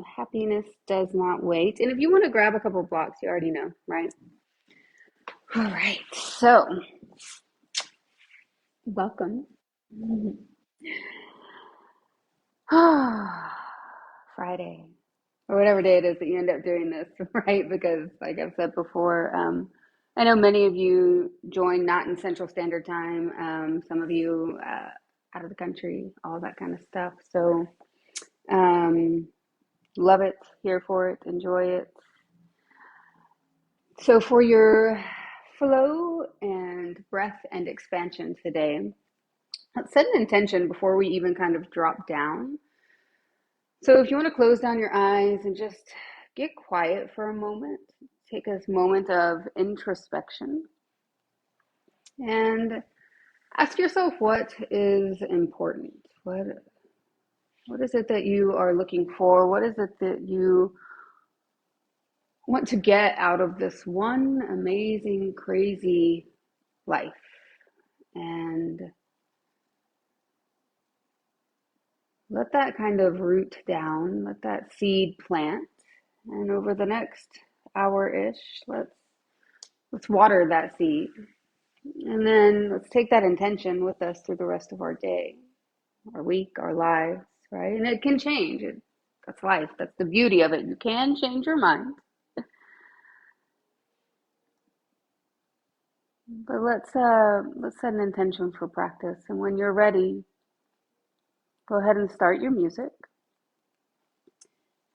Happiness does not wait. And if you want to grab a couple blocks, you already know, right? All right. So, welcome. Friday, or whatever day it is that you end up doing this, right? Because, like I've said before, I know many of you join not in Central Standard Time, some of you out of the country, all that kind of stuff. So, um, love it, here for it, enjoy it. So, for your flow and breath and expansion today, let's set an intention before we even kind of drop down. So, if you want to close down your eyes and just get quiet for a moment, take a moment of introspection and ask yourself what is important. What is it that you are looking for? What is it that you want to get out of this one amazing, crazy life? And let that kind of root down, let that seed plant. And over the next hour-ish, let's water that seed. And then let's take that intention with us through the rest of our day, our week, our lives, right? And it can change. That's life. That's the beauty of it. You can change your mind. But let's set an intention for practice. And when you're ready, go ahead and start your music.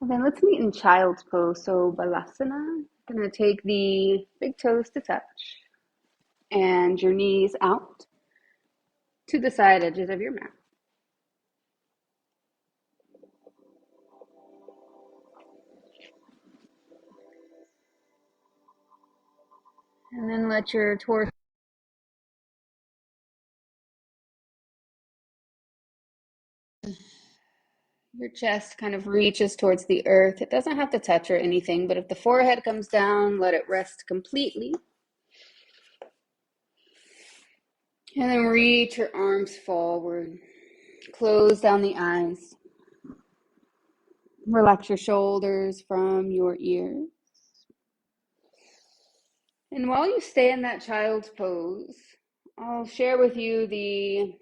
And then let's meet in child's pose. So Balasana, going to take the big toes to touch and your knees out to the side edges of your mat. And then let your torso, your chest kind of reaches towards the earth. It doesn't have to touch or anything, but if the forehead comes down, let it rest completely. And then reach your arms forward. Close down the eyes. Relax your shoulders from your ears. And while you stay in that child's pose, I'll share with you the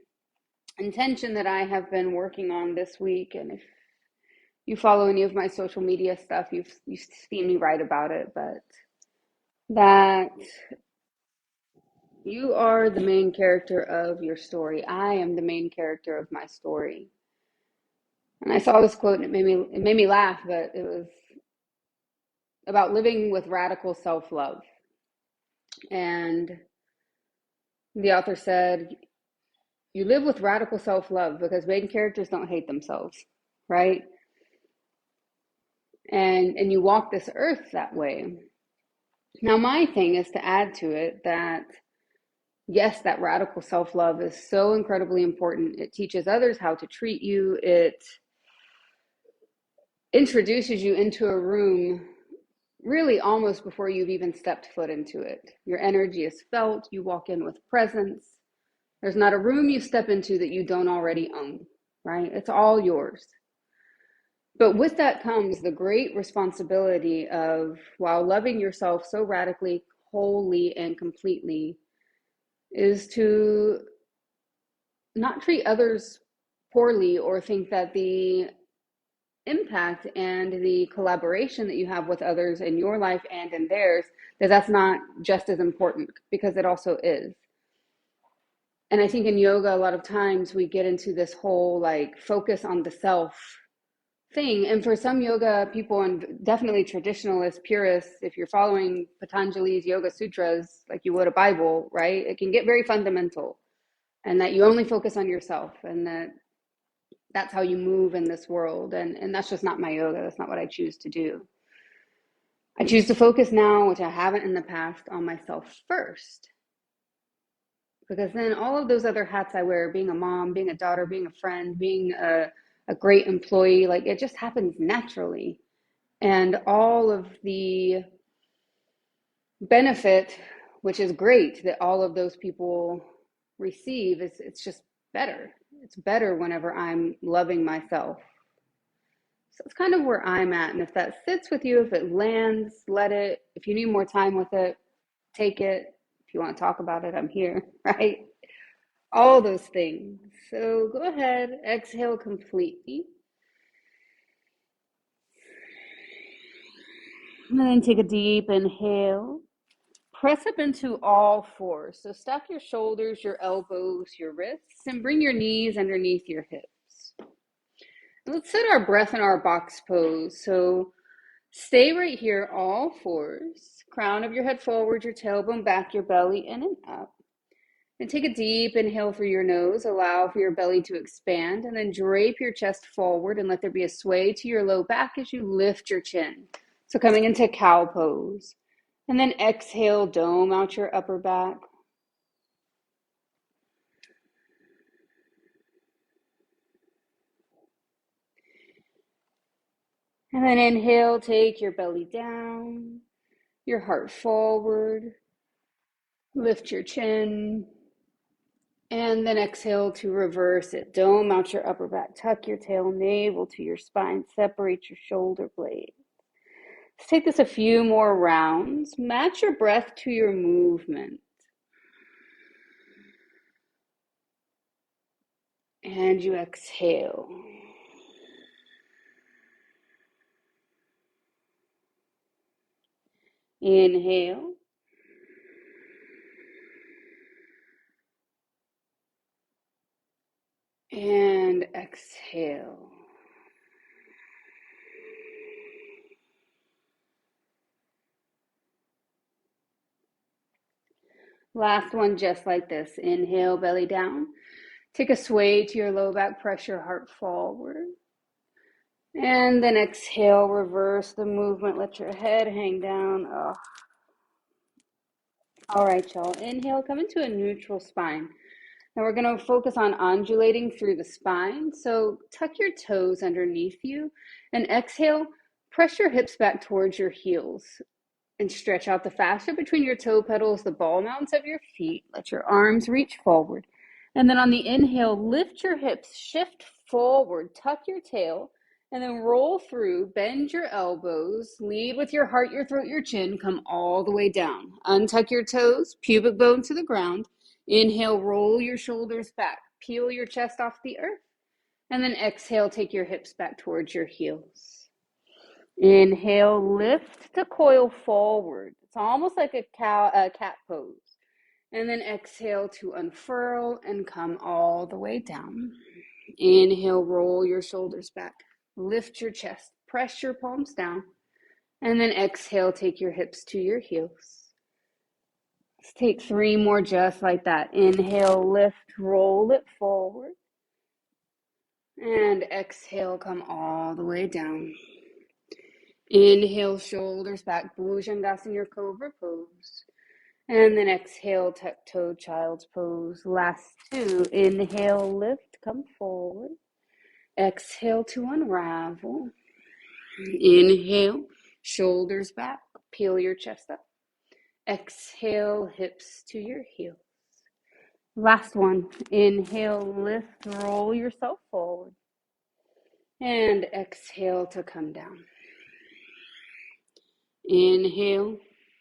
intention that I have been working on this week. And if you follow any of my social media stuff, you've seen me write about it, but that you are the main character of your story. I am the main character of my story. And I saw this quote and it made me laugh, but it was about living with radical self-love. And the author said, you live with radical self-love because main characters don't hate themselves, right? And you walk this earth that way. Now, my thing is to add to it that, yes, that radical self-love is so incredibly important. It teaches others how to treat you. It introduces you into a room really almost before you've even stepped foot into it. Your energy is felt. You walk in with presence. There's not a room you step into that you don't already own, right? It's all yours. But with that comes the great responsibility of, while loving yourself so radically, wholly, and completely, is to not treat others poorly or think that the impact and the collaboration that you have with others in your life and in theirs, that's not just as important, because it also is. And I think in yoga, a lot of times we get into this whole like focus on the self thing. And for some yoga people, and definitely traditionalists, purists, if you're following Patanjali's Yoga Sutras like you would a Bible, right, it can get very fundamental, and that you only focus on yourself, and that's how you move in this world. And that's just not my yoga. That's not what I choose to do. I choose to focus now, which I haven't in the past, on myself first. Because then all of those other hats I wear, being a mom, being a daughter, being a friend, being a great employee, like it just happens naturally. And all of the benefit, which is great, that all of those people receive, it's just better. It's better whenever I'm loving myself. So it's kind of where I'm at. And if that sits with you, if it lands, let it. If you need more time with it, take it. If you want to talk about it, I'm here, right? All those things. So go ahead, exhale completely. And then take a deep inhale. Press up into all fours. So stack your shoulders, your elbows, your wrists, and bring your knees underneath your hips. Let's set our breath in our box pose. So stay right here, all fours. Crown of your head forward, your tailbone back, your belly in and up. And take a deep inhale through your nose. Allow for your belly to expand. And then drape your chest forward and let there be a sway to your low back as you lift your chin. So coming into cow pose. And then exhale, dome out your upper back. And then inhale, take your belly down, your heart forward, lift your chin. And then exhale to reverse it. Dome out your upper back, tuck your tail, navel to your spine, separate your shoulder blades. Let's take this a few more rounds. Match your breath to your movement. And you exhale. Inhale. And exhale. Last one, just like this. Inhale, belly down. Take a sway to your low back, press your heart forward. And then exhale, reverse the movement. Let your head hang down. Oh. All right, y'all. Inhale, come into a neutral spine. Now we're going to focus on undulating through the spine. So tuck your toes underneath you and exhale, press your hips back towards your heels and stretch out the fascia between your toe petals, the ball mounts of your feet. Let your arms reach forward. And then on the inhale, lift your hips, shift forward, tuck your tail, and then roll through, bend your elbows, lead with your heart, your throat, your chin, come all the way down. Untuck your toes, pubic bone to the ground. Inhale, roll your shoulders back, peel your chest off the earth. And then exhale, take your hips back towards your heels. Inhale, lift to coil forward. It's almost like a cat pose. And then exhale to unfurl and come all the way down. Inhale, roll your shoulders back. Lift your chest. Press your palms down. And then exhale, take your hips to your heels. Let's take 3 more just like that. Inhale, lift, roll it forward. And exhale, come all the way down. Inhale, shoulders back, Bhujangasana, Cobra pose. And then exhale, tuck-toed child's pose. Last 2. Inhale, lift, come forward. Exhale to unravel. Inhale, shoulders back, peel your chest up. Exhale, hips to your heels. Last one. Inhale, lift, roll yourself forward. And exhale to come down. Inhale,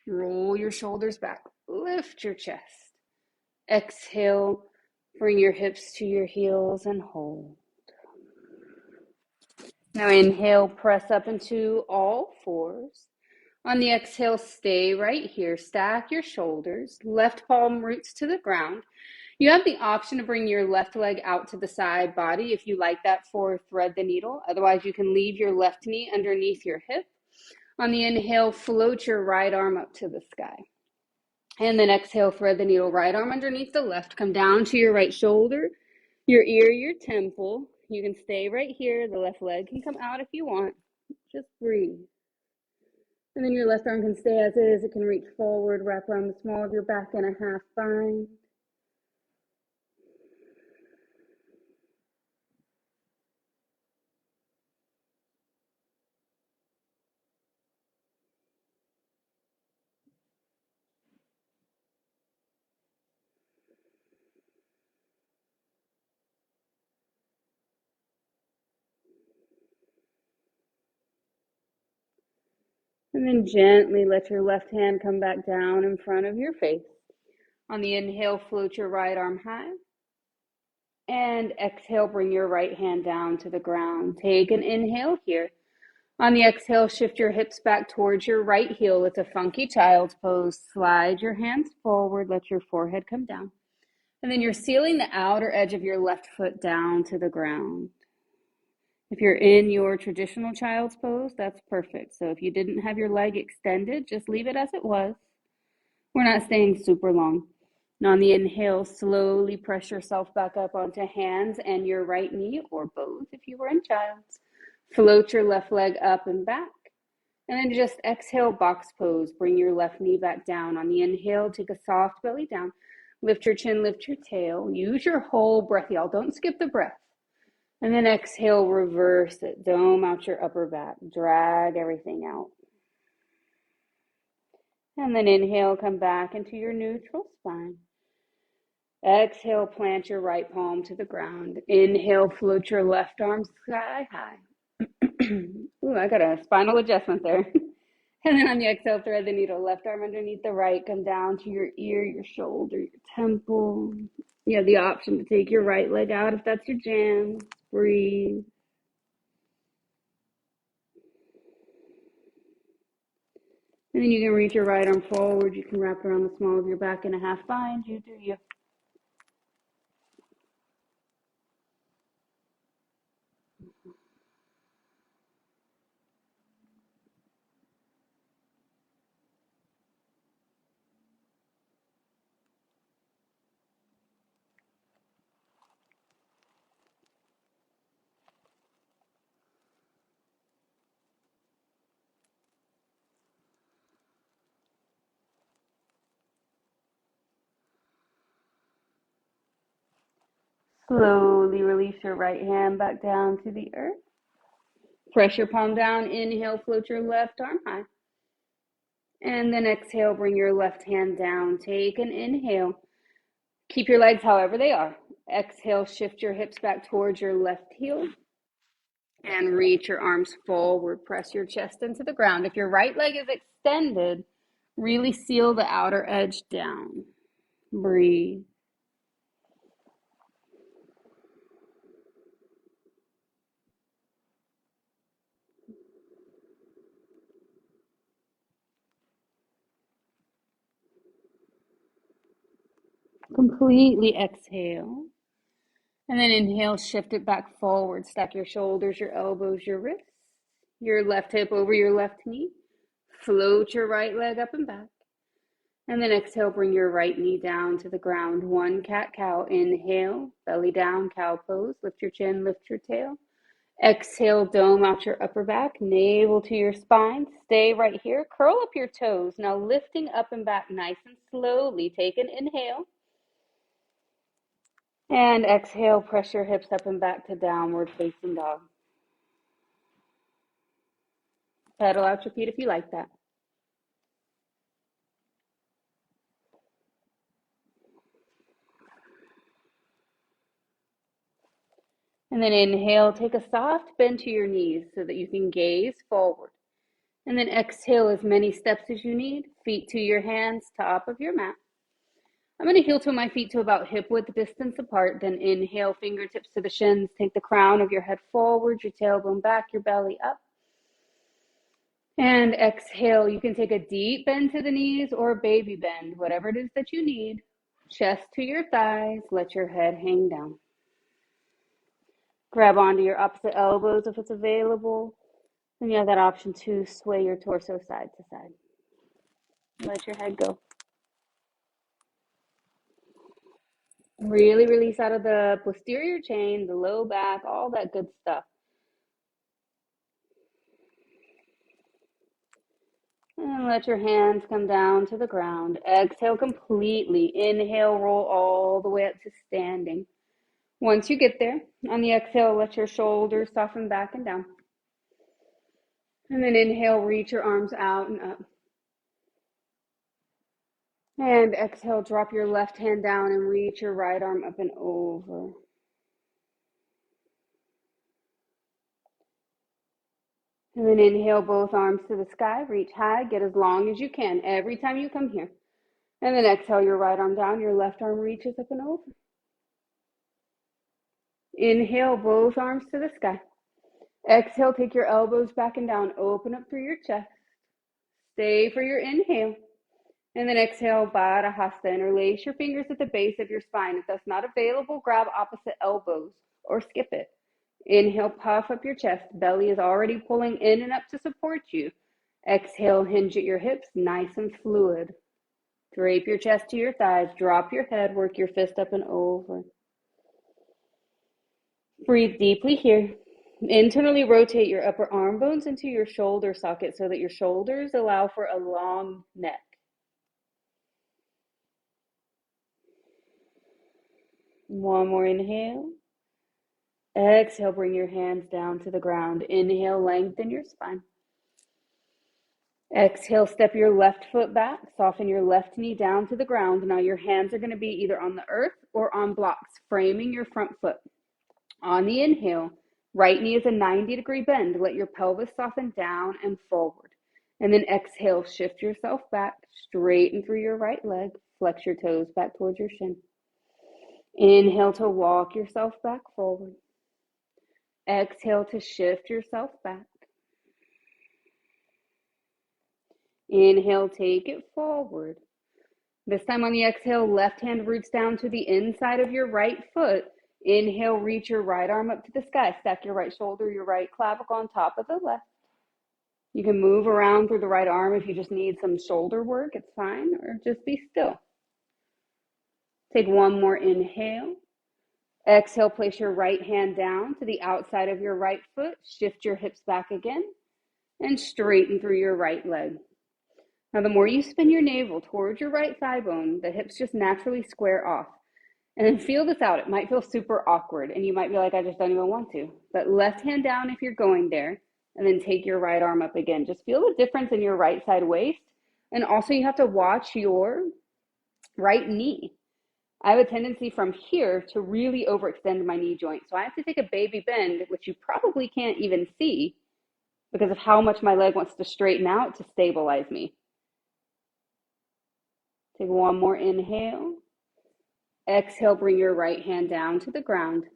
roll your shoulders back, lift your chest. Exhale, bring your hips to your heels and hold. Now inhale, press up into all fours. On the exhale, stay right here. Stack your shoulders, left palm roots to the ground. You have the option to bring your left leg out to the side body if you like that for thread the needle. Otherwise, you can leave your left knee underneath your hip. On the inhale, float your right arm up to the sky. And then exhale, thread the needle, right arm underneath the left. Come down to your right shoulder, your ear, your temple. You can stay right here. The left leg can come out if you want. Just breathe. And then your left arm can stay as is. It can reach forward, wrap around the small of your back in a half bind. And then gently let your left hand come back down in front of your face. On the inhale, float your right arm high. And exhale, bring your right hand down to the ground. Take an inhale here. On the exhale, shift your hips back towards your right heel. It's a funky child's pose. Slide your hands forward. Let your forehead come down. And then you're sealing the outer edge of your left foot down to the ground. If you're in your traditional child's pose, that's perfect. So if you didn't have your leg extended, just leave it as it was. We're not staying super long. And on the inhale, slowly press yourself back up onto hands and your right knee, or both if you were in child's. Float your left leg up and back. And then just exhale, box pose. Bring your left knee back down. On the inhale, take a soft belly down. Lift your chin, lift your tail. Use your whole breath, y'all. Don't skip the breath. And then exhale, reverse it. Dome out your upper back. Drag everything out. And then inhale, come back into your neutral spine. Exhale, plant your right palm to the ground. Inhale, float your left arm sky high. Ooh, I got a spinal adjustment there. And then on the exhale, thread the needle. Left arm underneath the right. Come down to your ear, your shoulder, your temple. You have the option to take your right leg out if that's your jam. Breathe. And then you can reach your right arm forward. You can wrap around the small of your back in a half bind. You do you. Slowly release your right hand back down to the earth. Press your palm down. Inhale, float your left arm high. And then exhale, bring your left hand down. Take an inhale. Keep your legs however they are. Exhale, shift your hips back towards your left heel. And reach your arms forward. Press your chest into the ground. If your right leg is extended, really seal the outer edge down. Breathe. Completely exhale. And then inhale, shift it back forward. Stack your shoulders, your elbows, your wrists. Your left hip over your left knee. Float your right leg up and back. And then exhale, bring your right knee down to the ground. One cat-cow. Inhale, belly down, cow pose. Lift your chin, lift your tail. Exhale, dome out your upper back, navel to your spine. Stay right here. Curl up your toes. Now lifting up and back nice and slowly. Take an inhale. And exhale, press your hips up and back to downward facing dog. Pedal out your feet if you like that. And then inhale, take a soft bend to your knees so that you can gaze forward. And then exhale as many steps as you need. Feet to your hands, top of your mat. I'm going to heel toe my feet to about hip width distance apart. Then inhale, fingertips to the shins. Take the crown of your head forward, your tailbone back, your belly up. And exhale, you can take a deep bend to the knees or a baby bend, whatever it is that you need. Chest to your thighs, let your head hang down. Grab onto your opposite elbows if it's available. And you have that option to sway your torso side to side. Let your head go. Really release out of the posterior chain, the low back, all that good stuff. And let your hands come down to the ground. Exhale completely. Inhale, roll all the way up to standing. Once you get there, on the exhale, let your shoulders soften back and down. And then inhale, reach your arms out and up. And exhale, drop your left hand down and reach your right arm up and over. And then inhale both arms to the sky, reach high, get as long as you can every time you come here. And then exhale your right arm down, your left arm reaches up and over. Inhale both arms to the sky. Exhale, take your elbows back and down, open up through your chest. Stay for your inhale. And then exhale, Baddha Hasta. Interlace your fingers at the base of your spine. If that's not available, grab opposite elbows or skip it. Inhale, puff up your chest. Belly is already pulling in and up to support you. Exhale, hinge at your hips, nice and fluid. Drape your chest to your thighs. Drop your head, work your fist up and over. Breathe deeply here. Internally rotate your upper arm bones into your shoulder socket so that your shoulders allow for a long neck. One more inhale. Exhale, bring your hands down to the ground. Inhale, lengthen your spine. Exhale, step your left foot back. Soften your left knee down to the ground. Now your hands are going to be either on the earth or on blocks, framing your front foot. On the inhale, right knee is a 90-degree bend. Let your pelvis soften down and forward. And then exhale, shift yourself back, straighten through your right leg. Flex your toes back towards your shin. Inhale to walk yourself back forward. Exhale to shift yourself back. Inhale, take it forward. This time on the exhale, left hand roots down to the inside of your right foot. Inhale, reach your right arm up to the sky. Stack your right shoulder, your right clavicle on top of the left. You can move around through the right arm if you just need some shoulder work. It's fine, or just be still. Take one more inhale. Exhale, place your right hand down to the outside of your right foot. Shift your hips back again and straighten through your right leg. Now, the more you spin your navel towards your right thigh bone, the hips just naturally square off. And then feel this out. It might feel super awkward, and you might be like, I just don't even want to. But left hand down if you're going there, and then take your right arm up again. Just feel the difference in your right side waist. And also, you have to watch your right knee. I have a tendency from here to really overextend my knee joint. So I have to take a baby bend, which you probably can't even see because of how much my leg wants to straighten out to stabilize me. Take one more inhale. Exhale, bring your right hand down to the ground.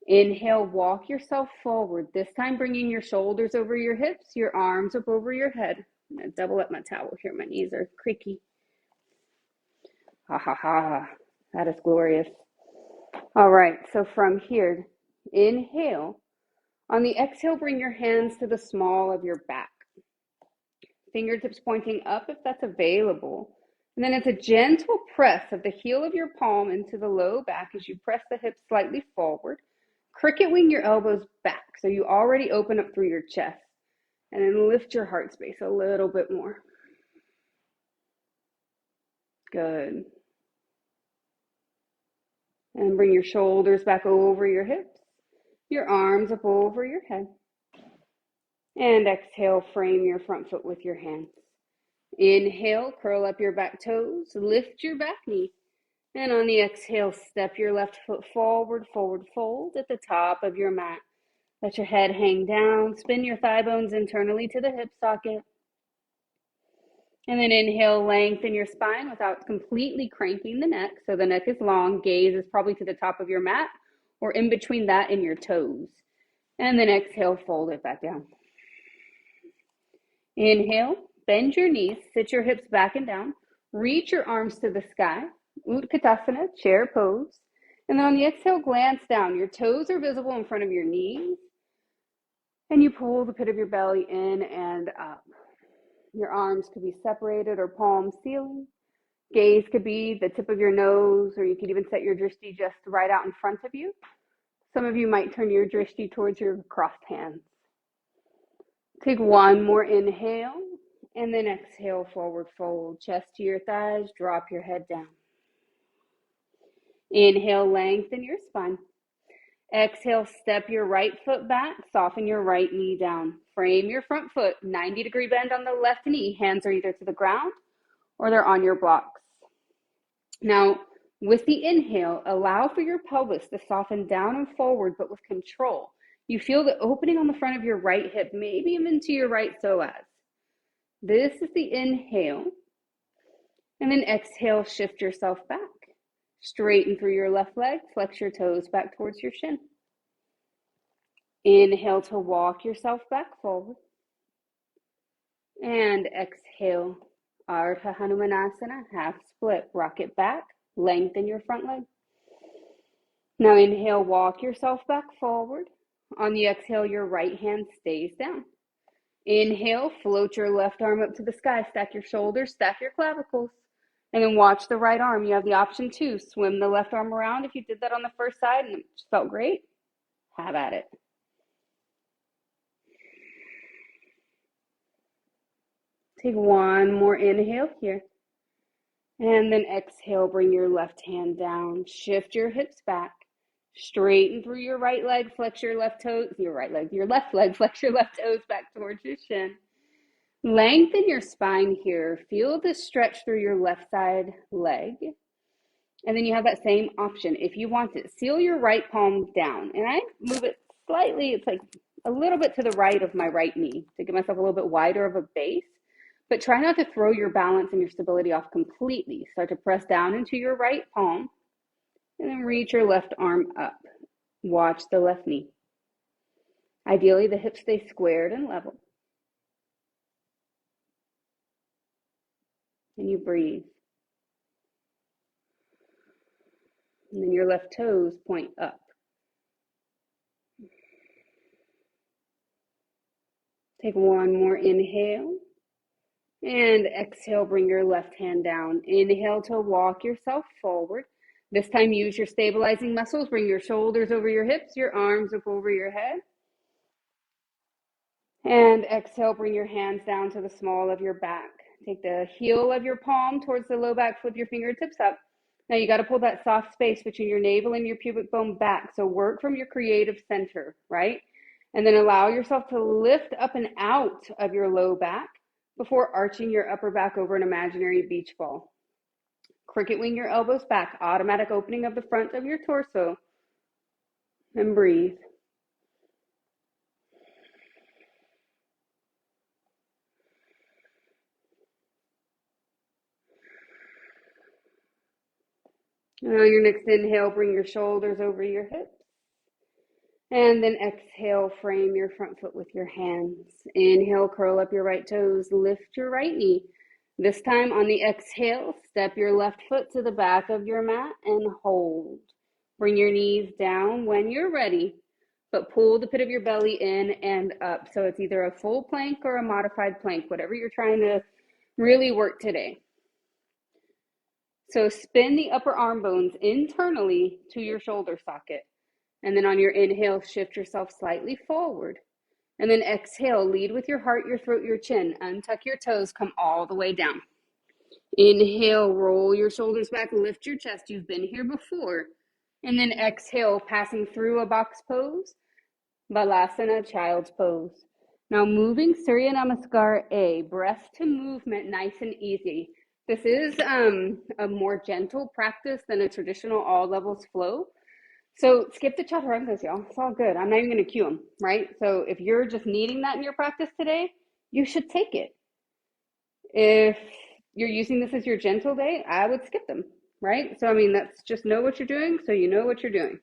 Inhale, walk yourself forward. This time bringing your shoulders over your hips, your arms up over your head. I'm going to double up my towel here. My knees are creaky. Ha ha ha. That is glorious. All right, so from here, inhale. On the exhale, bring your hands to the small of your back. Fingertips pointing up if that's available. And then it's a gentle press of the heel of your palm into the low back as you press the hips slightly forward. Cricket wing your elbows back so you already open up through your chest. And then lift your heart space a little bit more. Good. And bring your shoulders back over your hips, your arms up over your head. And exhale, frame your front foot with your hands. Inhale, curl up your back toes, lift your back knee. And on the exhale, step your left foot forward, forward fold at the top of your mat. Let your head hang down, spin your thigh bones internally to the hip socket. And then inhale, lengthen your spine without completely cranking the neck. So the neck is long, gaze is probably to the top of your mat or in between that and your toes. And then exhale, fold it back down. Inhale, bend your knees, sit your hips back and down. Reach your arms to the sky, Utkatasana, chair pose. And then on the exhale, glance down. Your toes are visible in front of your knees. And you pull the pit of your belly in and up. Your arms could be separated or palms ceiling. Gaze could be the tip of your nose, or you could even set your drishti just right out in front of you. Some of you might turn your drishti towards your crossed hands. Take one more inhale, and then exhale, forward fold. Chest to your thighs, drop your head down. Inhale, lengthen your spine. Exhale, step your right foot back, soften your right knee down. Frame your front foot, 90-degree bend on the left knee. Hands are either to the ground or they're on your blocks. Now, with the inhale, allow for your pelvis to soften down and forward, but with control. You feel the opening on the front of your right hip, maybe even to your right psoas. This is the inhale. And then exhale, shift yourself back. Straighten through your left leg, flex your toes back towards your shin. Inhale to walk yourself back forward. And exhale, Ardha Hanumanasana, half split. Rock it back, lengthen your front leg. Now inhale, walk yourself back forward. On the exhale, your right hand stays down. Inhale, float your left arm up to the sky. Stack your shoulders, stack your clavicles. And then watch the right arm. You have the option to swim the left arm around. If you did that on the first side and it just felt great, have at it. Take one more inhale here. And then exhale, bring your left hand down. Shift your hips back. Straighten through your right leg, flex your left toes, your left leg, flex your left toes back towards your shin. Lengthen your spine here. Feel the stretch through your left side leg. And then you have that same option. If you want it, seal your right palm down. And I move it slightly, it's like a little bit to the right of my right knee to give myself a little bit wider of a base. But try not to throw your balance and your stability off completely. Start to press down into your right palm. And then reach your left arm up. Watch the left knee. Ideally, the hips stay squared and level. And you breathe. And then your left toes point up. Take one more inhale. And exhale, bring your left hand down. Inhale to walk yourself forward. This time, use your stabilizing muscles. Bring your shoulders over your hips, your arms up over your head. And exhale, bring your hands down to the small of your back. Take the heel of your palm towards the low back, flip your fingertips up. Now you got to pull that soft space between your navel and your pubic bone back. So work from your creative center, right? And then allow yourself to lift up and out of your low back before arching your upper back over an imaginary beach ball. Cricket wing your elbows back, automatic opening of the front of your torso, and breathe. And on your next inhale, bring your shoulders over your hips. And then exhale, frame your front foot with your hands. Inhale, curl up your right toes, lift your right knee. This time on the exhale, step your left foot to the back of your mat and hold. Bring your knees down when you're ready, but pull the pit of your belly in and up. So it's either a full plank or a modified plank, whatever you're trying to really work today. So spin the upper arm bones internally to your shoulder socket. And then on your inhale, shift yourself slightly forward. And then exhale, lead with your heart, your throat, your chin. Untuck your toes, come all the way down. Inhale, roll your shoulders back, lift your chest. You've been here before. And then exhale, passing through a box pose, Balasana, child's pose. Now moving Surya Namaskar A, breath to movement, nice and easy. This is a more gentle practice than a traditional all levels flow. So skip the chaturangas, y'all. It's all good. I'm not even going to cue them, right? So if you're just needing that in your practice today, you should take it. If you're using this as your gentle day, I would skip them, right? So, I mean, that's just know what you're doing so you know what you're doing.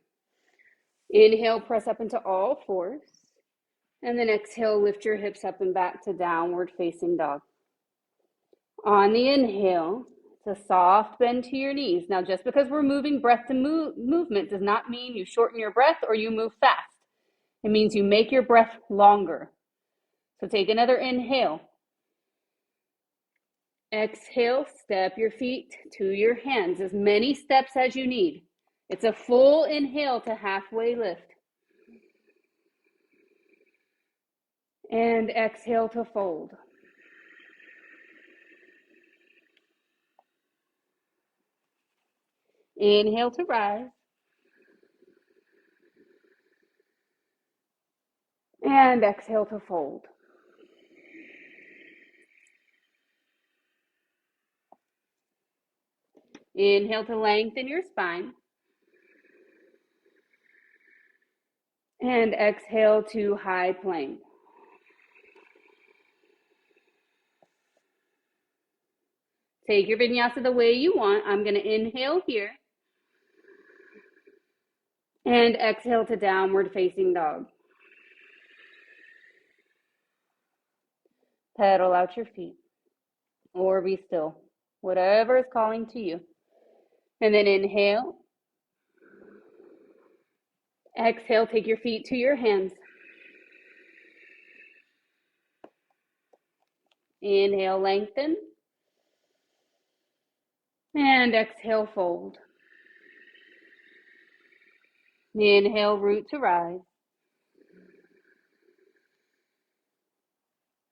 Inhale, press up into all fours. And then exhale, lift your hips up and back to downward facing dog. On the inhale, it's a soft bend to your knees. Now, just because we're moving breath to movement does not mean you shorten your breath or you move fast. It means you make your breath longer. So take another inhale. Exhale, step your feet to your hands, as many steps as you need. It's a full inhale to halfway lift. And exhale to fold. Inhale to rise. And exhale to fold. Inhale to lengthen your spine. And exhale to high plank. Take your vinyasa the way you want. I'm going to inhale here. And exhale to downward facing dog. Pedal out your feet. Or be still. Whatever is calling to you. And then inhale. Exhale, take your feet to your hands. Inhale, lengthen. And exhale, fold. Inhale, root to rise.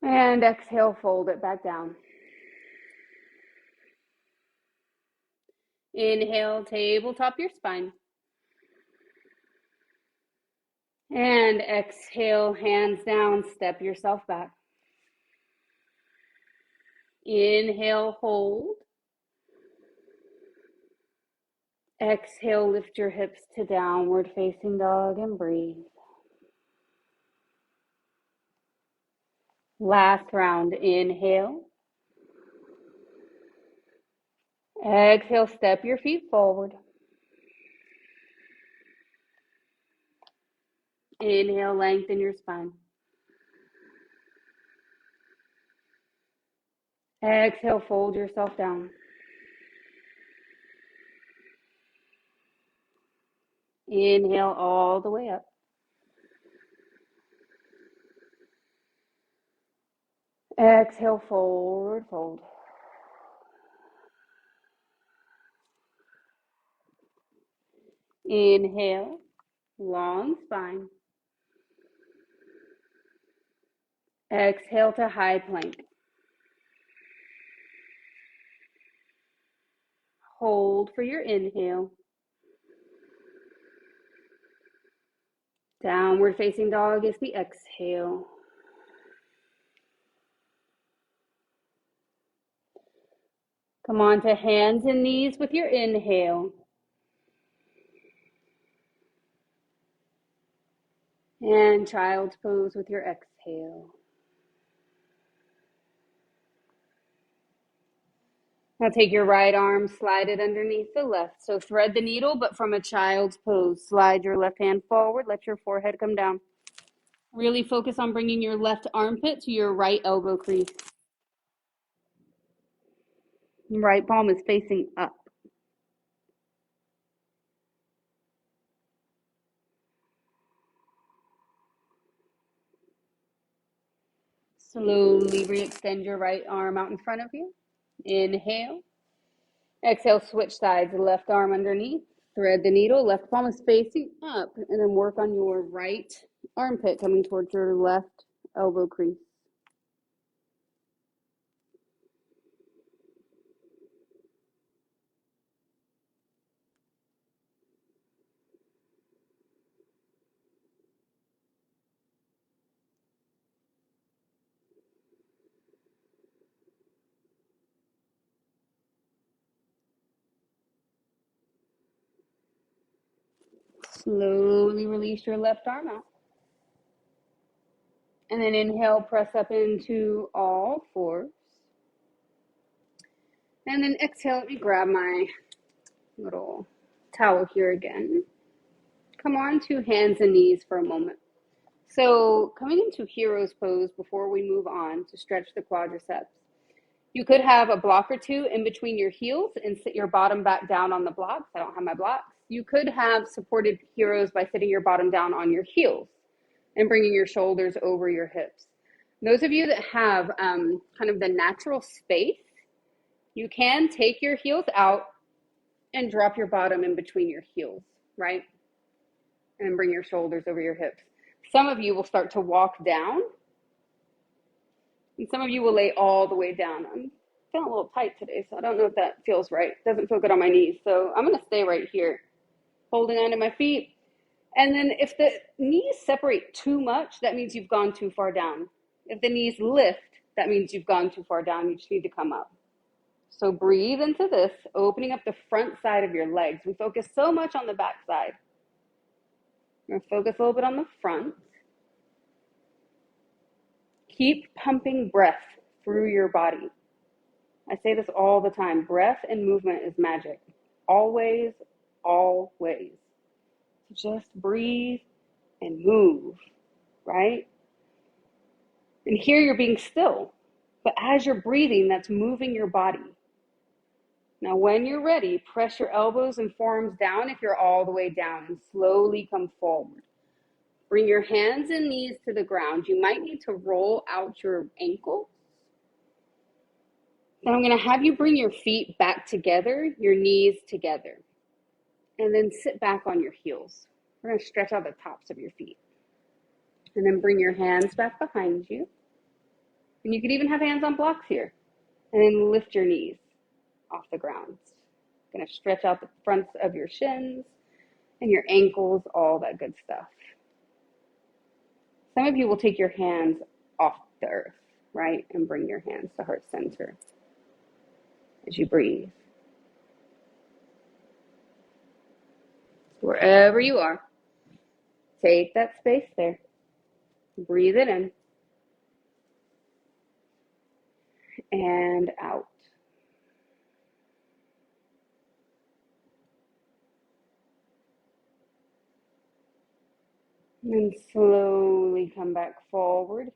And exhale, fold it back down. Inhale, tabletop your spine. And exhale, hands down, step yourself back. Inhale, hold. Exhale, lift your hips to downward facing dog and breathe. Last round, inhale. Exhale, step your feet forward. Inhale, lengthen your spine. Exhale, fold yourself down. Inhale all the way up. Exhale, forward fold. Inhale, long spine. Exhale to high plank. Hold for your inhale. Downward facing dog is the exhale. Come on to hands and knees with your inhale. And child's pose with your exhale. Now take your right arm, slide it underneath the left. So thread the needle, but from a child's pose. Slide your left hand forward, let your forehead come down. Really focus on bringing your left armpit to your right elbow crease. Right palm is facing up. Slowly re-extend your right arm out in front of you. Inhale. Exhale, switch sides. Left arm underneath. Thread the needle. Left palm is facing up. And then work on your right armpit coming towards your left elbow crease. Slowly release your left arm out. And then inhale, press up into all fours. And then exhale, let me grab my little towel here again. Come on to hands and knees for a moment. So coming into hero's pose before we move on to stretch the quadriceps. You could have a block or two in between your heels and sit your bottom back down on the blocks. I don't have my blocks. You could have supported heroes by sitting your bottom down on your heels and bringing your shoulders over your hips. Those of you that have kind of the natural space, you can take your heels out and drop your bottom in between your heels, right? And bring your shoulders over your hips. Some of you will start to walk down, and some of you will lay all the way down. I'm feeling a little tight today, so I don't know if that feels right. It doesn't feel good on my knees, so I'm going to stay right here, holding onto my feet. And then if the knees separate too much, that means you've gone too far down. If the knees lift, that means you've gone too far down. You just need to come up. So breathe into this, opening up the front side of your legs. We focus so much on the back side. We're going to focus a little bit on the front. Keep pumping breath through your body. I say this all the time. Breath and movement is magic. Always, always. So just breathe and move, right? And here you're being still. But as you're breathing, that's moving your body. Now, when you're ready, press your elbows and forearms down if you're all the way down and slowly come forward. Bring your hands and knees to the ground. You might need to roll out your ankles. Then I'm going to have you bring your feet back together, your knees together, and then sit back on your heels. We're going to stretch out the tops of your feet. And then bring your hands back behind you. And you could even have hands on blocks here. And then lift your knees off the ground. Going to stretch out the fronts of your shins and your ankles, all that good stuff. Some of you will take your hands off the earth, right? And bring your hands to heart center as you breathe. Wherever you are, take that space there. Breathe it in and out. And then slowly come back forward.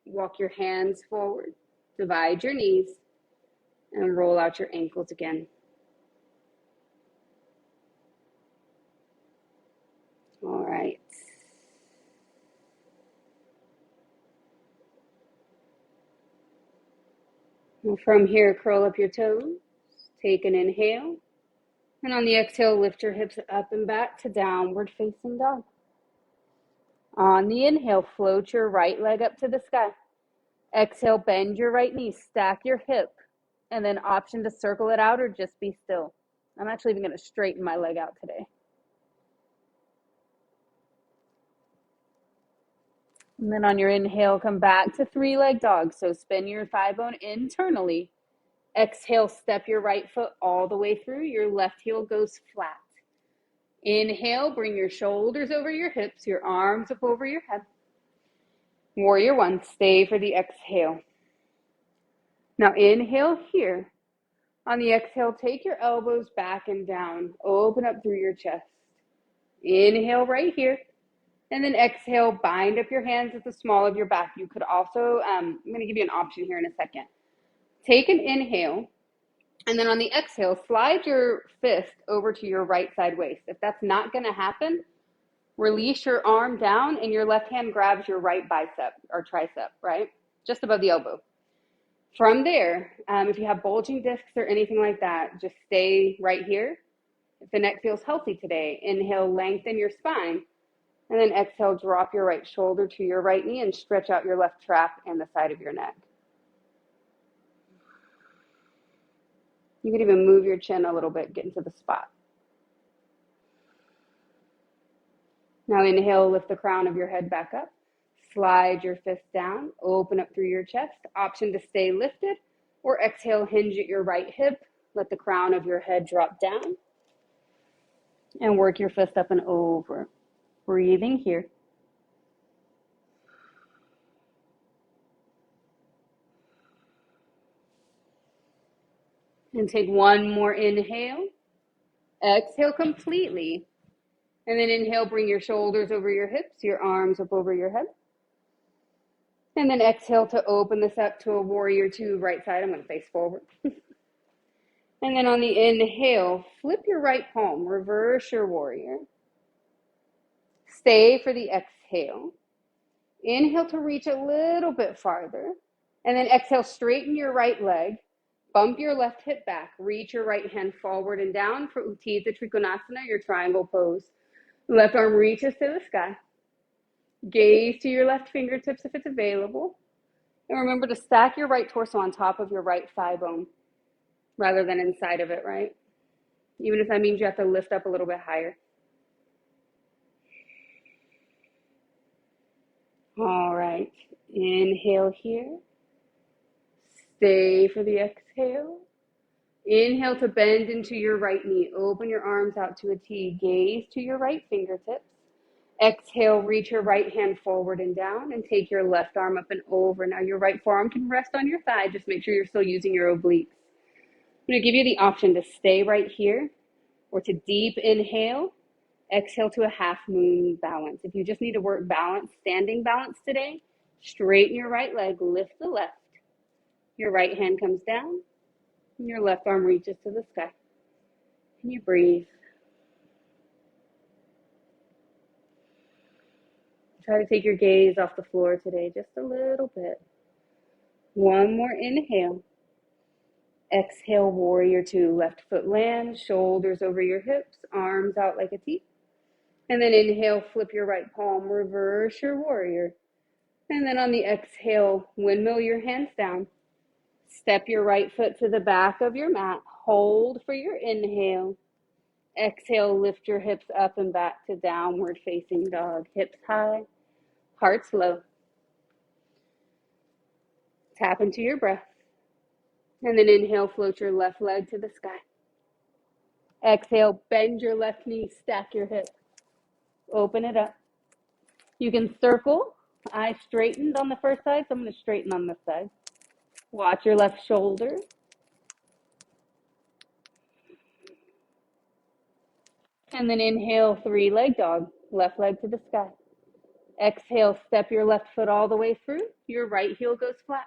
Walk your hands forward. Divide your knees and roll out your ankles again. All right. Now from here, curl up your toes. Take an inhale. And on the exhale, lift your hips up and back to downward facing dog. On the inhale, float your right leg up to the sky. Exhale, bend your right knee, stack your hip, and then option to circle it out or just be still. I'm actually even going to straighten my leg out today. And then on your inhale, come back to three-leg dog. So spin your thigh bone internally. Exhale, step your right foot all the way through. Your left heel goes flat. Inhale, bring your shoulders over your hips, your arms up over your head. Warrior one, stay for the exhale. Now inhale here. On the exhale, take your elbows back and down. Open up through your chest. Inhale right here. And then exhale, bind up your hands at the small of your back. You could also, I'm going to give you an option here in a second. Take an inhale. And then on the exhale, slide your fist over to your right side waist. If that's not going to happen, release your arm down and your left hand grabs your right bicep or tricep, right? Just above the elbow. From there, if you have bulging discs or anything like that, just stay right here. If the neck feels healthy today, inhale, lengthen your spine. And then exhale, drop your right shoulder to your right knee and stretch out your left trap and the side of your neck. You could even move your chin a little bit, get into the spot. Now inhale, lift the crown of your head back up. Slide your fist down, open up through your chest. Option to stay lifted, or exhale, hinge at your right hip. Let the crown of your head drop down. And work your fist up and over. Breathing here. And take one more inhale. Exhale completely. And then inhale, bring your shoulders over your hips, your arms up over your head. And then exhale to open this up to a warrior two, right side. I'm going to face forward. And then on the inhale, flip your right palm, reverse your warrior. Stay for the exhale. Inhale to reach a little bit farther. And then exhale, straighten your right leg. Bump your left hip back. Reach your right hand forward and down for Utthita Trikonasana, your triangle pose. Left arm reaches to the sky. Gaze to your left fingertips if it's available. And remember to stack your right torso on top of your right thigh bone rather than inside of it, right? Even if that means you have to lift up a little bit higher. All right. Inhale here. Stay for the exhale. Inhale to bend into your right knee. Open your arms out to a T. Gaze to your right fingertips. Exhale, reach your right hand forward and down and take your left arm up and over. Now your right forearm can rest on your thigh. Just make sure you're still using your obliques. I'm going to give you the option to stay right here or to deep inhale. Exhale to a half moon balance. If you just need to work balance, standing balance today, straighten your right leg, lift the left. Your right hand comes down and your left arm reaches to the sky. And you breathe. Try to take your gaze off the floor today just a little bit. One more inhale. Exhale, warrior two. Left foot lands, shoulders over your hips, arms out like a T. And then inhale, flip your right palm, reverse your warrior. And then on the exhale, windmill your hands down. Step your right foot to the back of your mat. Hold for your inhale. Exhale, lift your hips up and back to downward facing dog. Hips high, heart's low. Tap into your breath. And then inhale, float your left leg to the sky. Exhale, bend your left knee, stack your hips. Open it up. You can circle. I straightened on the first side, so I'm going to straighten on this side. Watch your left shoulder. And then inhale, three-leg dog. Left leg to the sky. Exhale, step your left foot all the way through. Your right heel goes flat.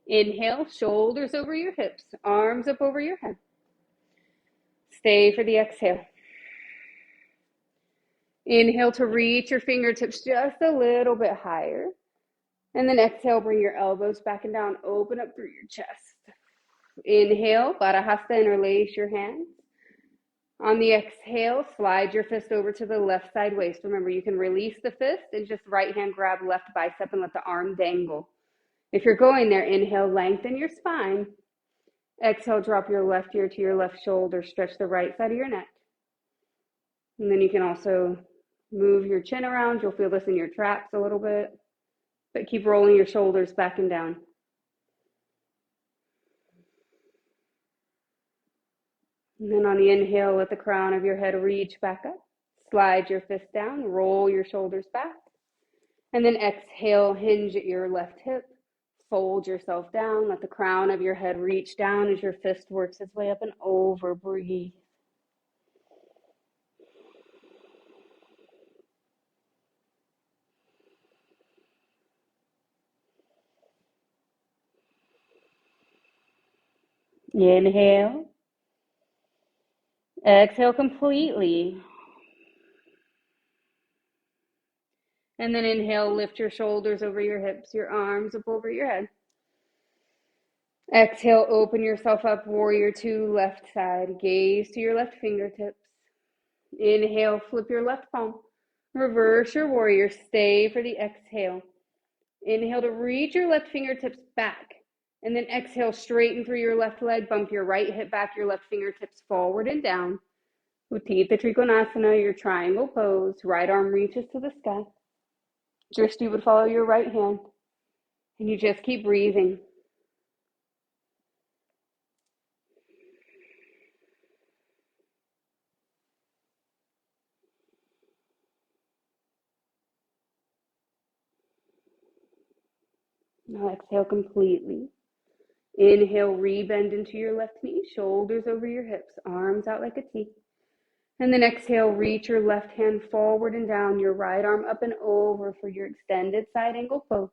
Inhale, shoulders over your hips, arms up over your head. Stay for the exhale. Inhale to reach your fingertips just a little bit higher. And then exhale, bring your elbows back and down. Open up through your chest. Inhale, Parahasta, interlace your hands. On the exhale, slide your fist over to the left side waist. Remember, you can release the fist and just right hand grab left bicep and let the arm dangle. If you're going there, inhale, lengthen your spine. Exhale, drop your left ear to your left shoulder. Stretch the right side of your neck. And then you can also move your chin around. You'll feel this in your traps a little bit. But keep rolling your shoulders back and down. And then on the inhale, let the crown of your head reach back up. Slide your fist down. Roll your shoulders back. And then exhale, hinge at your left hip. Fold yourself down. Let the crown of your head reach down as your fist works its way up and over. Breathe. Inhale. Exhale completely. And then inhale, lift your shoulders over your hips, your arms up over your head. Exhale, open yourself up, warrior two, left side. Gaze to your left fingertips. Inhale, flip your left palm. Reverse your warrior. Stay for the exhale. Inhale to reach your left fingertips back. And then exhale, straighten through your left leg. Bump your right hip back, your left fingertips forward and down. Utthita Trikonasana, your triangle pose. Right arm reaches to the sky. Drishti would follow your right hand. And you just keep breathing. Now exhale completely. Inhale, rebend into your left knee, shoulders over your hips, arms out like a T. And then exhale, reach your left hand forward and down, your right arm up and over for your extended side angle pose.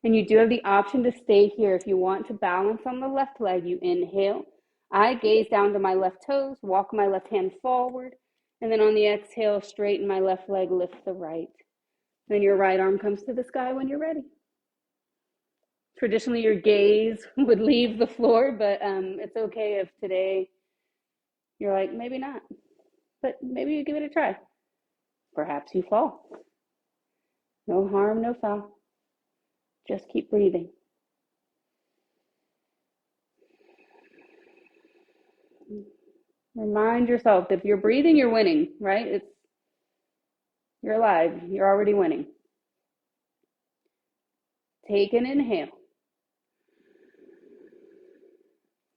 And you do have the option to stay here. If you want to balance on the left leg, you inhale. I gaze down to my left toes, walk my left hand forward, and then on the exhale, straighten my left leg, lift the right. Then your right arm comes to the sky when you're ready. Traditionally, your gaze would leave the floor, but it's okay if today you're like, maybe not. But maybe you give it a try. Perhaps you fall. No harm, no foul. Just keep breathing. Remind yourself that if you're breathing, you're winning, right? You're alive. You're already winning. Take an inhale.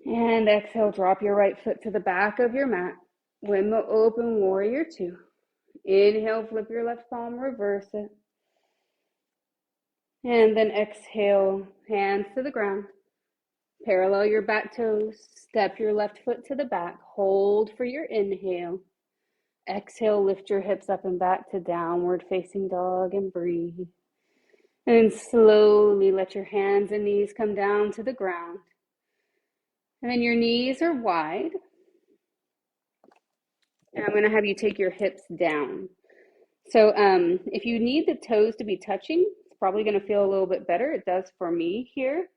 And exhale, drop your right foot to the back of your mat. Windmill open, warrior two. Inhale, flip your left palm, reverse it. And then exhale, hands to the ground. Parallel your back toes. Step your left foot to the back. Hold for your inhale. Exhale, lift your hips up and back to downward facing dog and breathe. And slowly let your hands and knees come down to the ground. And then your knees are wide. And I'm going to have you take your hips down. So if you need the toes to be touching, it's probably going to feel a little bit better. It does for me here.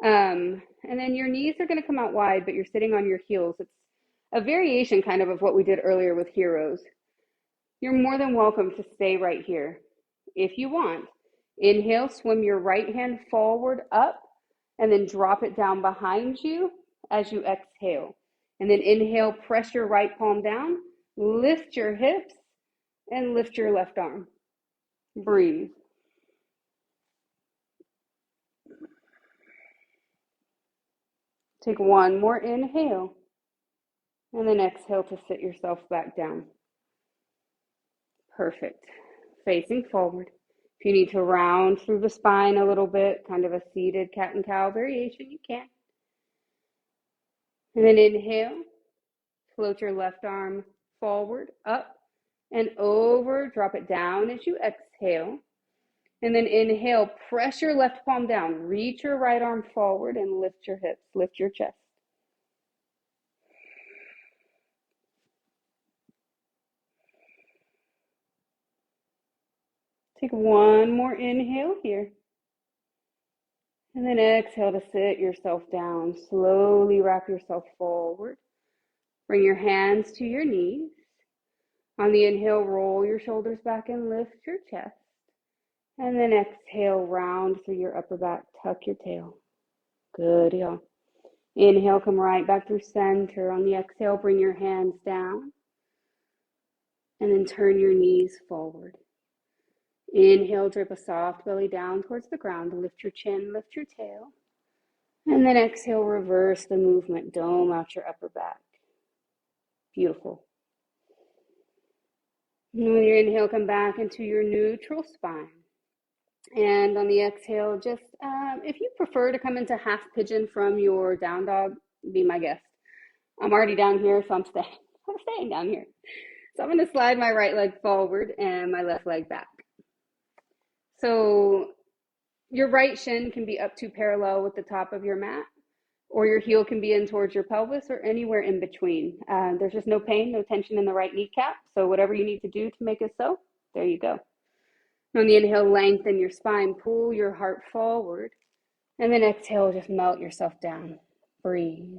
And then your knees are going to come out wide, but you're sitting on your heels. It's a variation kind of what we did earlier with heroes. You're more than welcome to stay right here if you want. Inhale, swim your right hand forward up, and then drop it down behind you as you exhale. And then inhale, press your right palm down, lift your hips, and lift your left arm. Breathe. Take one more inhale, and then exhale to sit yourself back down. Perfect. Facing forward. If you need to round through the spine a little bit, kind of a seated cat and cow variation, you can. And then inhale, float your left arm forward, up and over, drop it down as you exhale. And then inhale, press your left palm down, reach your right arm forward and lift your hips, lift your chest. Take one more inhale here. And then exhale to sit yourself down. Slowly wrap yourself forward. Bring your hands to your knees. On the inhale, roll your shoulders back and lift your chest. And then exhale, round through your upper back, tuck your tail. Good, y'all. Inhale, come right back through center. On the exhale, bring your hands down. And then turn your knees forward. Inhale, drip a soft belly down towards the ground. Lift your chin, lift your tail. And then exhale, reverse the movement. Dome out your upper back. Beautiful. And with your inhale, come back into your neutral spine. And on the exhale, just if you prefer to come into half pigeon from your down dog, be my guest. I'm already down here, so I'm staying down here. So I'm going to slide my right leg forward and my left leg back. So your right shin can be up to parallel with the top of your mat, or your heel can be in towards your pelvis, or anywhere in between. There's just no pain, no tension in the right kneecap. So whatever you need to do to make it so, there you go. On the inhale, lengthen your spine, pull your heart forward, and then exhale, just melt yourself down. Breathe.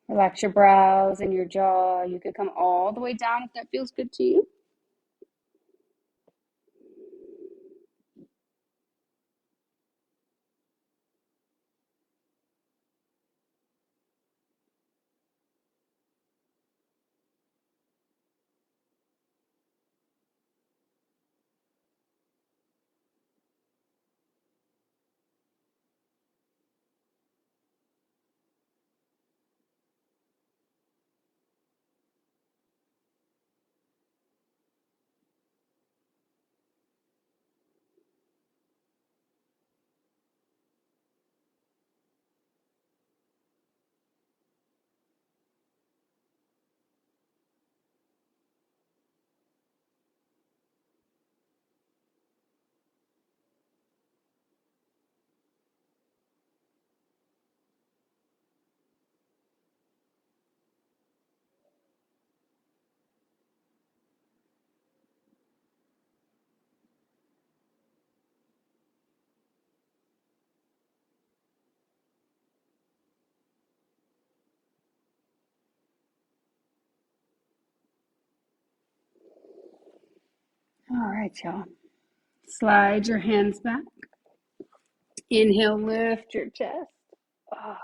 Relax your brows and your jaw. You could come all the way down if that feels good to you. All right, y'all. Slide your hands back. Inhale, lift your chest. Oh.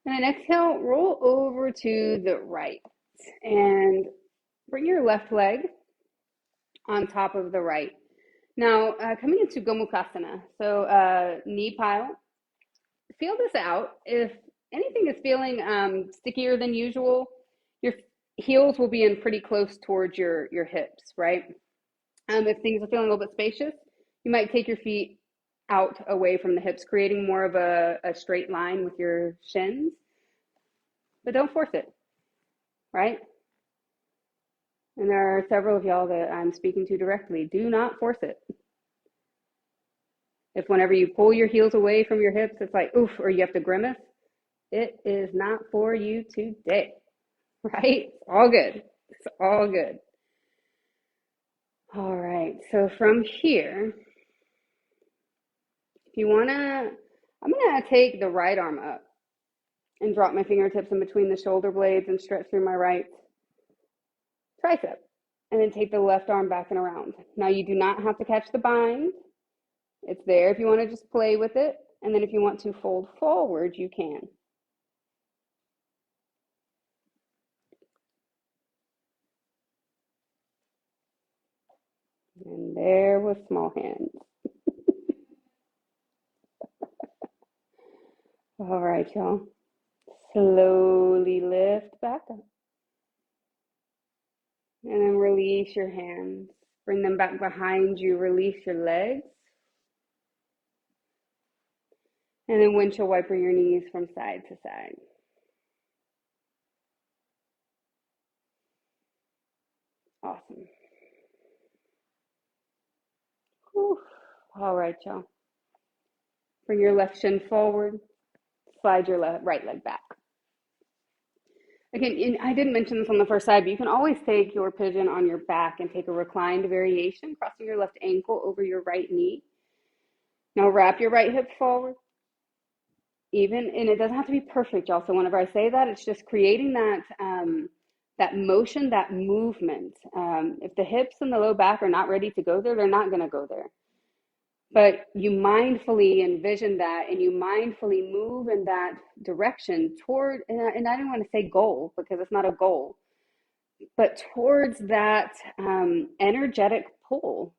And then exhale, roll over to the right. And bring your left leg on top of the right. Now, coming into Gomukhasana, so knee pile, feel this out. If anything is feeling stickier than usual, your heels will be in pretty close towards your hips, right? If things are feeling a little bit spacious, you might take your feet out away from the hips, creating more of a straight line with your shins, but don't force it, right? And there are several of y'all that I'm speaking to directly. Do not force it. If whenever you pull your heels away from your hips, it's like, oof, or you have to grimace, it is not for you today, right? It's all good. It's all good. All right, so from here, if you wanna, I'm gonna take the right arm up and drop my fingertips in between the shoulder blades and stretch through my right tricep. And then take the left arm back and around. Now you do not have to catch the bind. It's there if you want to just play with it. And then if you want to fold forward, you can. And there was small hands. All right, y'all. Slowly lift back up. And then release your hands. Bring them back behind you. Release your legs. And then windshield wiper your knees from side to side. Awesome. Whew. All right, y'all. Bring your left shin forward. Slide your right leg back. Again, I didn't mention this on the first side, but you can always take your pigeon on your back and take a reclined variation, crossing your left ankle over your right knee. Now wrap your right hip forward. And it doesn't have to be perfect, y'all. So whenever I say that, it's just creating that motion, that movement. If the hips and the low back are not ready to go there, they're not going to go there. But you mindfully envision that and you mindfully move in that direction toward, and I don't want to say goal because it's not a goal, but towards that energetic pull.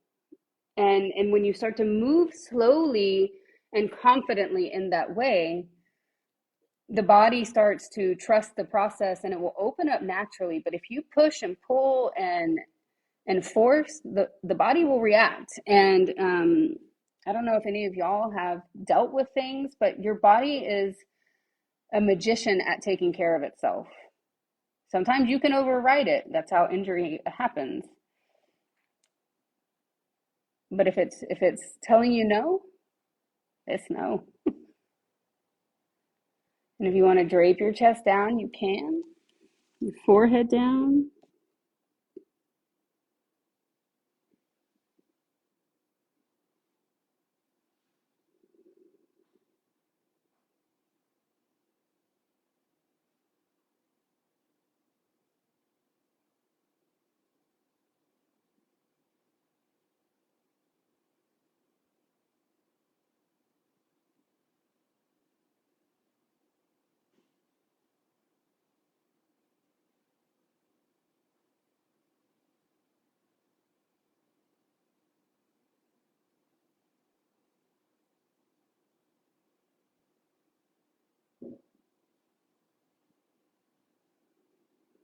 And when you start to move slowly and confidently in that way, the body starts to trust the process and it will open up naturally. But if you push and pull and force, the body will react. And I don't know if any of y'all have dealt with things, but your body is a magician at taking care of itself. Sometimes you can override it. That's how injury happens. But if it's telling you no, it's no. And if you want to drape your chest down, you can. Your forehead down.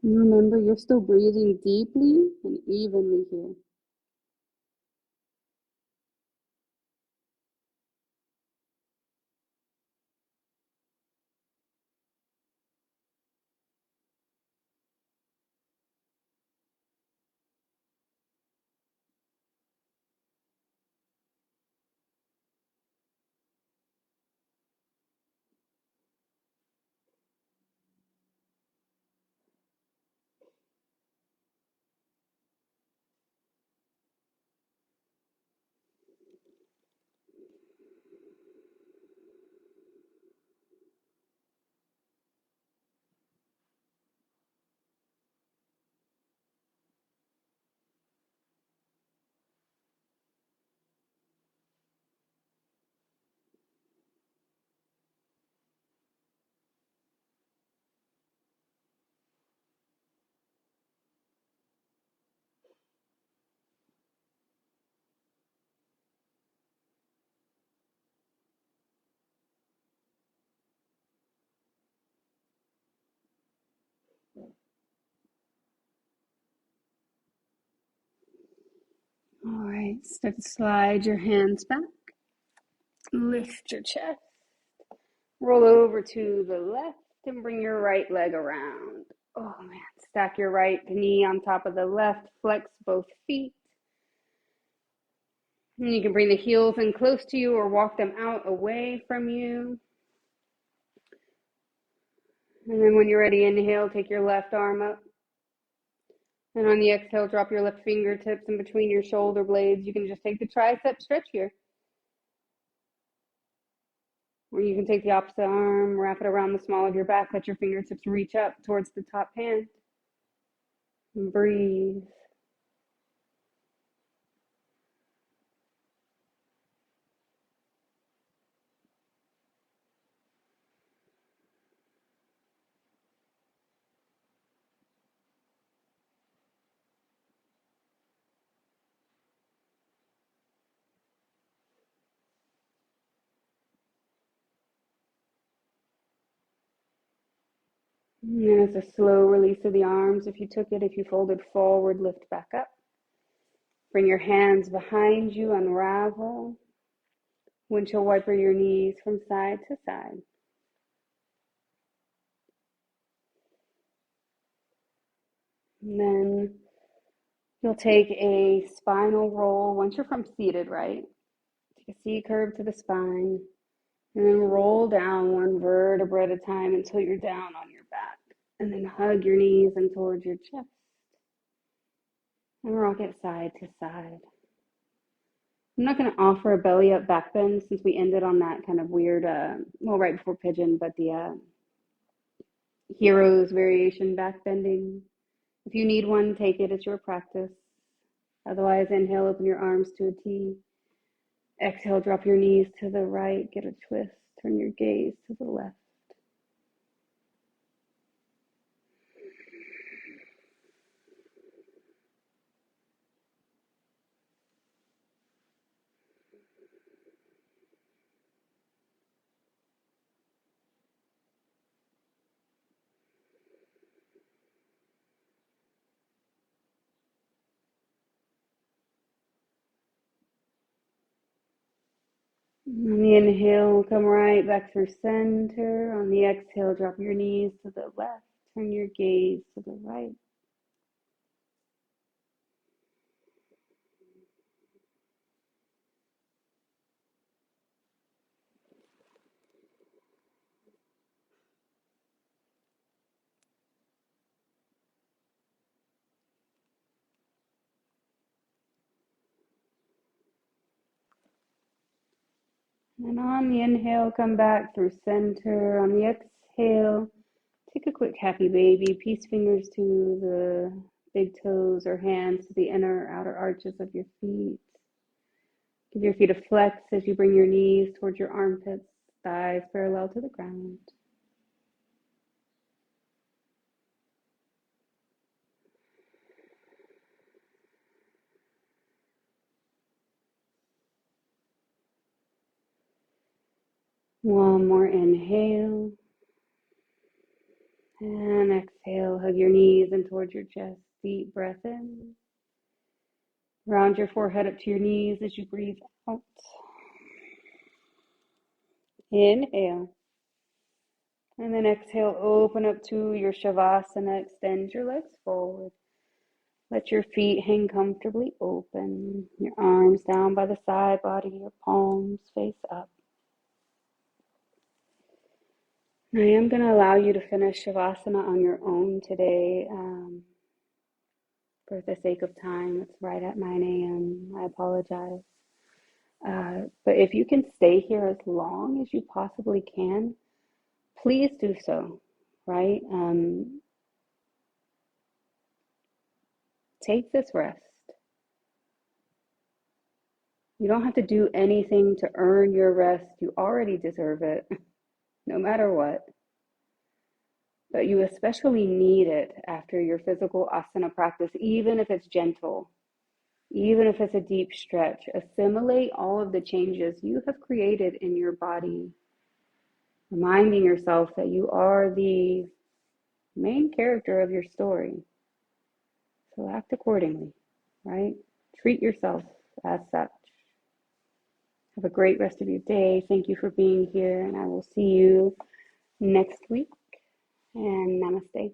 And remember, you're still breathing deeply and evenly here. Nice. Start to slide your hands back. Lift your chest. Roll over to the left and bring your right leg around. Oh man, stack your right knee on top of the left, flex both feet. And you can bring the heels in close to you or walk them out away from you. And then when you're ready, inhale, take your left arm up. And on the exhale, drop your left fingertips in between your shoulder blades. You can just take the tricep stretch here. Or you can take the opposite arm, wrap it around the small of your back, let your fingertips reach up towards the top hand. And breathe. And then it's a slow release of the arms. If you took it, if you folded forward, lift back up. Bring your hands behind you, unravel. Windshield wiper your knees from side to side. And then you'll take a spinal roll. Once you're from seated, right? Take a C curve to the spine. And then roll down one vertebra at a time until you're down on your back. And then hug your knees in towards your chest. And rock it side to side. I'm not going to offer a belly up back bend since we ended on that kind of weird, well, right before pigeon, but the hero's variation back bending. If you need one, take it. It's your practice. Otherwise, inhale, open your arms to a T. Exhale, drop your knees to the right. Get a twist. Turn your gaze to the left. On the inhale, come right back through center. On the exhale, drop your knees to the left. Turn your gaze to the right. And on the inhale, come back through center. On the exhale, take a quick happy baby. Peace fingers to the big toes or hands to the inner outer arches of your feet. Give your feet a flex as you bring your knees towards your armpits, thighs parallel to the ground. One more inhale. And exhale, hug your knees in towards your chest. Deep breath in. Round your forehead up to your knees as you breathe out. Inhale. And then exhale, open up to your Shavasana. Extend your legs forward. Let your feet hang comfortably open. Your arms down by the side body, your palms face up. I am going to allow you to finish Shavasana on your own today. For the sake of time, it's right at 9 a.m. I apologize. But if you can stay here as long as you possibly can, please do so, right? Take this rest. You don't have to do anything to earn your rest. You already deserve it, no matter what. But you especially need it after your physical asana practice, even if it's gentle, even if it's a deep stretch. Assimilate all of the changes you have created in your body, reminding yourself that you are the main character of your story. So act accordingly, right? Treat yourself. as such. Have a great rest of your day. Thank you for being here, and I will see you next week. And namaste.